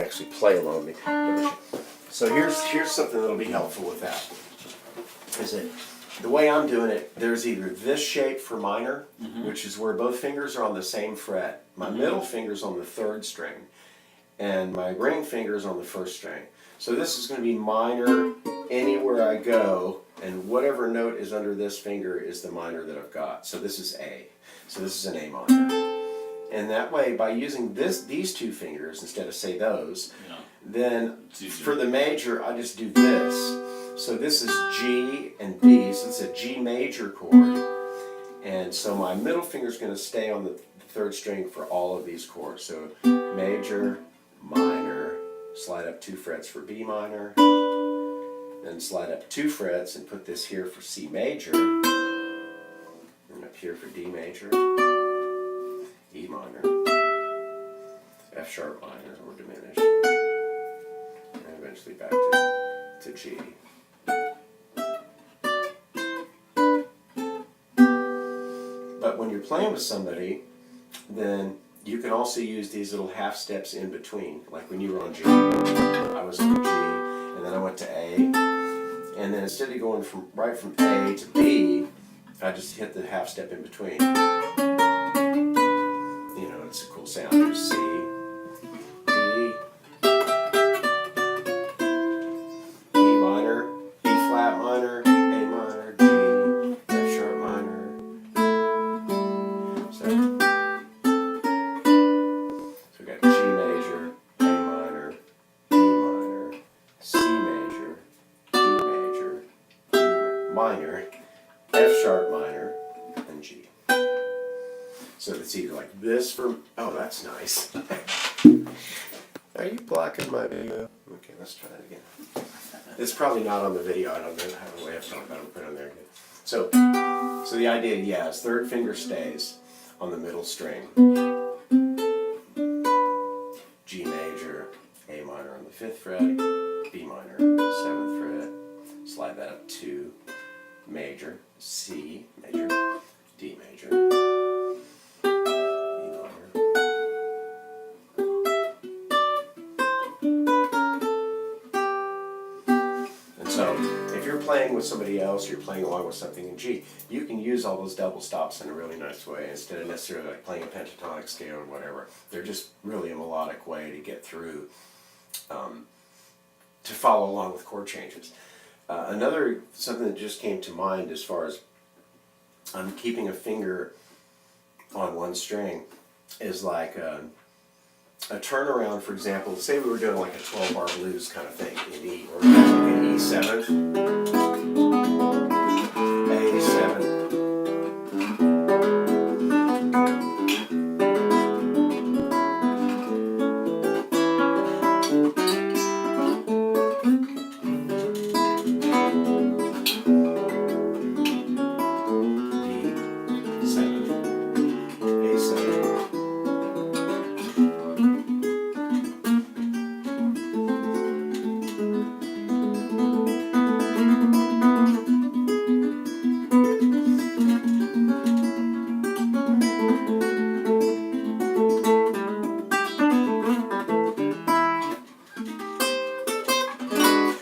actually play along with me. So here's something that'll be helpful with that. Is that the way I'm doing it, there's either this shape for minor, which is where both fingers are on the same fret. My middle finger's on the 3rd string, and my ring finger's on the 1st string. So this is going to be minor anywhere I go, and whatever note is under this finger is the minor that I've got. So this is A. So this is an A minor. And that way, by using these 2 fingers instead of, say, those, then for the major, I just do this. So this is G and B, so it's a G major chord. And so my middle finger is going to stay on the 3rd string for all of these chords. So major, minor, slide up 2 frets for B minor, then slide up 2 frets and put this here for C major, and up here for D major, E minor, F sharp minor or diminished, and eventually back to G. But when you're playing with somebody, then you can also use these little half steps in between. Like when you were on G, I was on G, and then I went to A, and then instead of going right from A to B, I just hit the half step in between. You know, it's a cool sound. There's C, D, E minor, B flat minor, A minor, G, F sharp minor. So we got G major, A minor, B minor, C major, D major, E minor, F sharp minor, and G. So it's either like this for, oh, that's nice. Are you blocking my video? Okay, let's try it again. It's probably not on the video. I don't know. I have a way of talking about it. Put it on there again. So the idea, yeah, is 3rd finger stays on the middle string. G major, A minor on the 5th fret, B minor, 7th fret. Slide that up to major, C major, D major, E minor. And so, if you're playing with somebody else, or you're playing along with something in G, you can use all those double stops in a really nice way instead of necessarily like playing a pentatonic scale or whatever. They're just really a melodic way to get through, to follow along with chord changes. Something that just came to mind as far as keeping a finger on one string is like a turnaround, for example. Say we were doing like a 12-bar blues kind of thing in E, or like an E7, A7.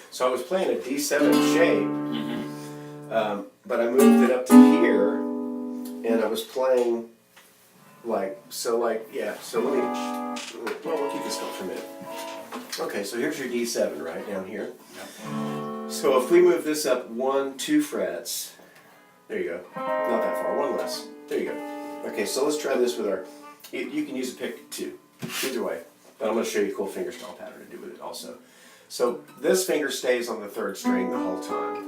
So I was playing a D7 shape, but I moved it up to here, and I was playing like, so let me, well, we'll keep this going for a minute. Okay, so here's your D7 right down here. Yep. So if we move this up 2 frets, there you go, not that far, 1 less, there you go. Okay, so let's try this with our, you can use a pick 2, either way, but I'm going to show you a cool fingerstyle pattern to do with it also. So this finger stays on the 3rd string the whole time.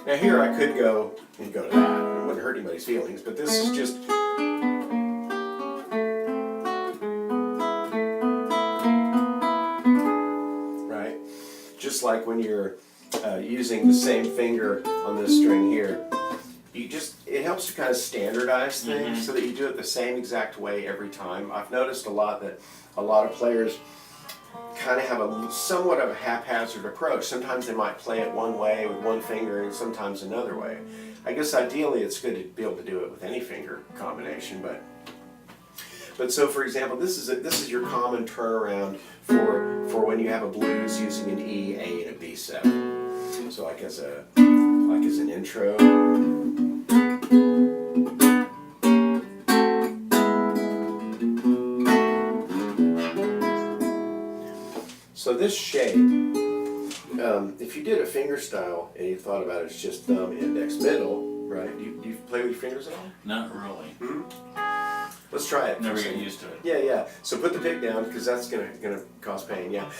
Now here I could go and go to that. It wouldn't hurt anybody's feelings, but this is just... Right? Just like when you're using the same finger on this string here. It helps to kind of standardize things so that you do it the same exact way every time. I've noticed a lot that a lot of players kind of have somewhat of a haphazard approach. Sometimes they might play it one way with one finger and sometimes another way. I guess ideally it's good to be able to do it with any finger combination, but But so, for example, this is your common turnaround for when you have a blues using an E, A, and a B7. So like as an intro. So this shape, if you did a finger style and you thought about it, it's just thumb, index, middle, right? Do you play with your fingers at all? Not really. Let's try it. Never get used to it. Yeah. So put the pick down because that's gonna cause pain. Yeah.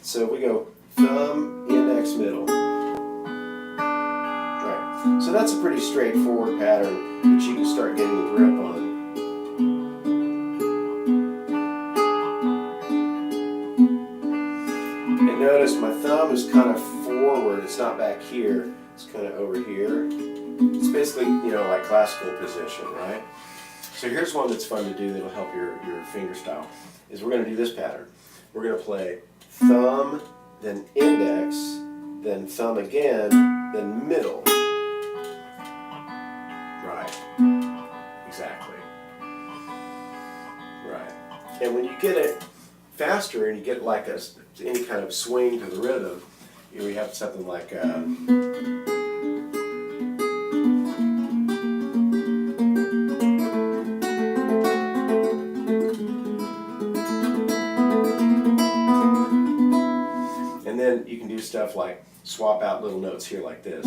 So we go thumb, index, middle. Right. So that's a pretty straightforward pattern that you can start getting a grip on. And notice my thumb is kind of forward. It's not back here. It's kind of over here. It's basically, like classical position, right? So here's one that's fun to do that'll help your finger style, is we're going to do this pattern. We're going to play thumb, then index, then thumb again, then middle. Right. Exactly. Right. And when you get it faster and you get like any kind of swing to the rhythm, we have something like and then you can do stuff like swap out little notes here like this.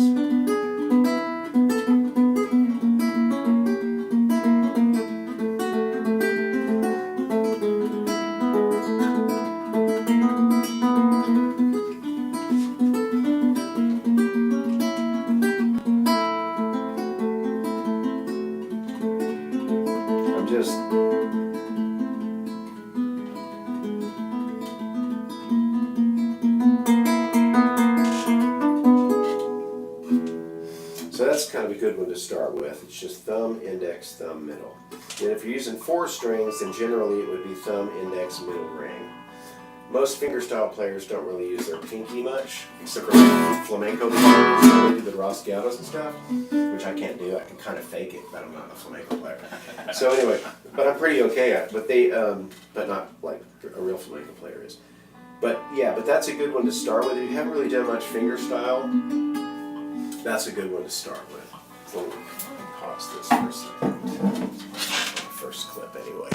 So that's kind of a good one to start with. It's just thumb, index, thumb, middle. And if you're using 4 strings, then generally it would be thumb, index, middle, ring. Most fingerstyle players don't really use their pinky much, except for flamenco players, so they do the rasgueados and stuff, which I can't do. I can kind of fake it, but I'm not a flamenco player. So anyway, but I'm pretty okay at it. But not like a real flamenco player is. But yeah, but that's a good one to start with. If you haven't really done much fingerstyle, that's a good one to start with. So pause this for a second. First clip anyway.